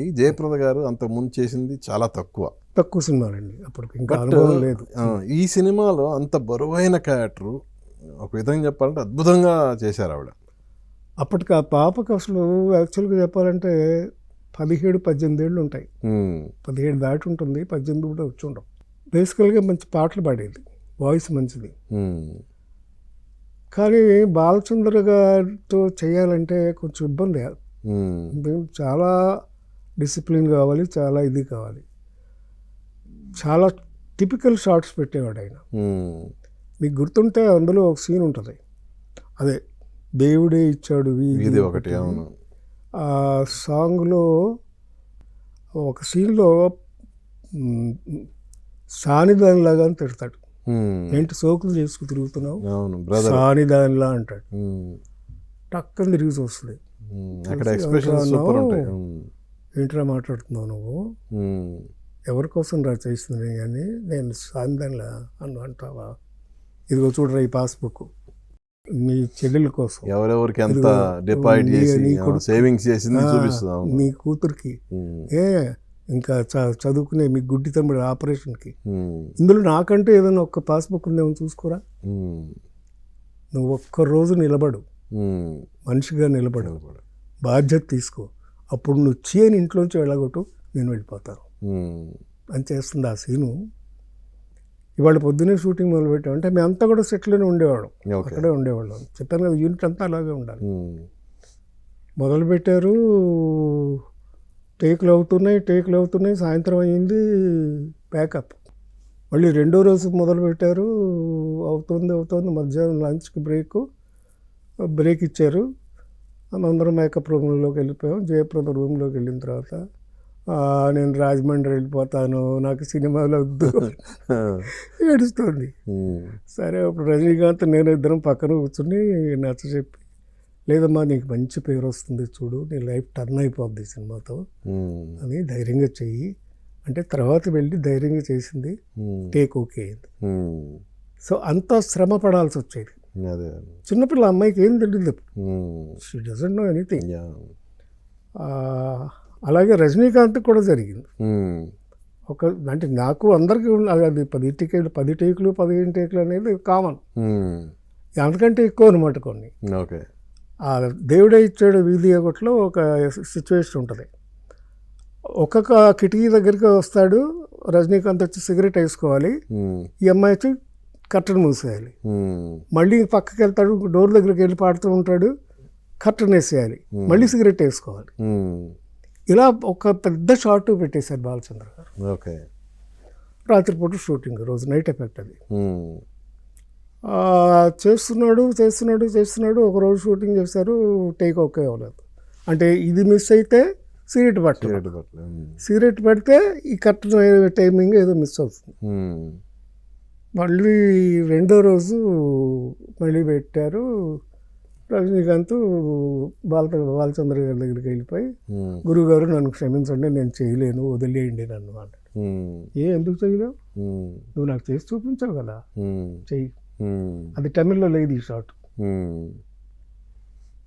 ఈ జయప్రద గారు అంతకుముందు చేసింది చాలా తక్కువ సినిమాలండి. అప్పటికి ఇంకా బట్ అనుభవం లేదు. ఈ సినిమాలో అంత బరువైన క్యారెక్టరు ఒక విధంగా చెప్పాలంటే అద్భుతంగా చేశారు ఆవిడ. అప్పటికి ఆ పాపకు అసలు యాక్చువల్గా చెప్పాలంటే 17-18 ఏళ్ళు ఉంటాయి. 17 దాటి ఉంటుంది, 18 కూడా వచ్చి ఉండవు. బేసికల్గా మంచి పాటలు పాడేది, వాయిస్ మంచిది. కానీ బాలచంద్ర గారితో చేయాలంటే కొంచెం ఇబ్బంది. చాలా డిసిప్లిన్ కావాలి, చాలా ఇది కావాలి. చాలా టిపికల్ షార్ట్స్ పెట్టేవాడు ఆయన. మీకు గుర్తుంటే అందులో ఒక సీన్ ఉంటుంది, అదే దేవుడే ఇచ్చాడు వీధి ఒకటి. ఆ సాంగ్లో ఒక సీన్లో సానిదానిలాగా తిడతాడు. ఏంటి సోకులు చేసుకు తిరుగుతున్నావు, సానిదానిలా అంటాడు. టక్కని తిరిగి వస్తుంది, ఏంట్రా మాట్లాడుతున్నావు నువ్వు, ఎవరి కోసం రా చేస్తుంది అని. నేను సానిదానిలా అంటావా, ఇదిగో చూడరా ఈ పాస్బుక్ మీ చెల్లెల కోసం, ఎవరెవరికి ఎంత డిపాజిట్ చేసి సేవింగ్స్ చేసింది చూపిస్తున్నావు, నీ కూతురికి ఇంకా చదువుకునే మీ గుడ్డి తమ్ముడు ఆపరేషన్కి. ఇందులో నాకంటే ఏదైనా ఒక్క పాస్బుక్ ఉందేమో చూసుకోరా, నువ్వు ఒక్కరోజు నిలబడు, మనిషిగా నిలబడు, బాధ్యత తీసుకో, అప్పుడు నువ్వు చేయని ఇంట్లోంచి వెళ్ళగొట్టు, నేను వెళ్ళిపోతాను అని చేస్తుంది ఆ సీను. ఇవాళ పొద్దున్నే షూటింగ్ మొదలుపెట్టాం అంటే మేమంతా కూడా సెట్లోనే ఉండేవాళ్ళం, అక్కడే ఉండేవాళ్ళం. చెప్పాను కదా, యూనిట్ అంతా అలాగే ఉండాలి. మొదలుపెట్టారు, టేకులు అవుతున్నాయి, సాయంత్రం అయ్యింది, ప్యాకప్. మళ్ళీ రెండో రోజు మొదలుపెట్టారు, అవుతుంది, మధ్యాహ్నం లంచ్కి బ్రేక్ ఇచ్చారు. అందరం మేకప్ రూమ్లోకి వెళ్ళిపోయాం. జయప్రద రూమ్లోకి వెళ్ళిన తర్వాత నేను రాజమండ్రి వెళ్ళిపోతాను, నాకు సినిమాలో వద్దు ఏడుస్తుంది. సరే అప్పుడు రజనీకాంత్ నేను ఇద్దరం పక్కన కూర్చుని నచ్చ చెప్పి, లేదమ్మా నీకు మంచి పేరు వస్తుంది చూడు, నీ లైఫ్ టర్న్ అయిపోద్ది సినిమాతో అని ధైర్యంగా చెయ్యి అంటే, తర్వాత వెళ్ళి ధైర్యంగా చేసింది, టేక్ ఓకే అయింది. సో అంత శ్రమ పడాల్సి వచ్చేది. చిన్నపిల్ల అమ్మాయికి ఏం తెలియదు, షీ డజంట్ నో ఎనీథింగ్. అలాగే రజనీకాంత్ కూడా జరిగింది. అంటే నాకు అందరికీ అది 10 టేకులు 15 టేకులు అనేది కామన్, అంతకంటే ఎక్కువ అనమాట కొన్ని. ఆ దేవుడే ఇచ్చాడు వీధి ఒకటిలో ఒక సిచ్యువేషన్ ఉంటుంది. ఒక్కొక్క కిటికీ దగ్గరికి వస్తాడు రజనీకాంత్, వచ్చి సిగరెట్ వేసుకోవాలి, ఈ అమ్మాయి వచ్చి కర్టన్ మూసేయాలి, మళ్ళీ పక్కకి వెళ్తాడు, డోర్ దగ్గరికి వెళ్ళి పాడుతూ ఉంటాడు, కర్టన్ వేసేయాలి, మళ్ళీ సిగరెట్ వేసుకోవాలి. ఇలా ఒక పెద్ద షార్ట్ పెట్టేశారు బాలచంద్ర గారు. రాత్రిపూట షూటింగ్, రోజు నైట్ ఎఫెక్ట్ అది. చేస్తున్నాడు. ఒకరోజు షూటింగ్ చేశారు, టేక్ ఓకే అవ్వలేదు. అంటే ఇది మిస్ అయితే సిగరెట్ పెడితే ఈ కరెక్ట్ టైమింగ్ ఏదో మిస్ అవుతుంది. మళ్ళీ రెండో రోజు మళ్ళీ పెట్టారు. రజనీకాంత్ బాలచంద్ర గారి దగ్గరికి వెళ్ళిపోయి, గురువుగారు నన్ను క్షమించండి, నేను చేయలేను, వదిలేయండి నన్ను అన్నాడు. ఎందుకు చేయలేవు, నువ్వు నాకు చేసి చూపించావు కదా, చెయ్యి. అది తమిళ్లో లేదు ఈ షాట్.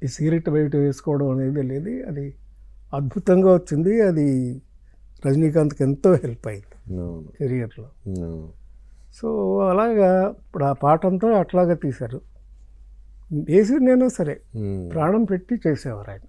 ఈ సిగరెట్ బయట వేసుకోవడం అనేది లేదు, అది అద్భుతంగా వచ్చింది. అది రజనీకాంత్కి ఎంతో హెల్ప్ అయింది కెరియర్లో. సో అలాగా ఇప్పుడు ఆ పాట అంతా అట్లాగా తీశారు. వేసి నేను సరే ప్రాణం పెట్టి చేసేవారు ఆయన.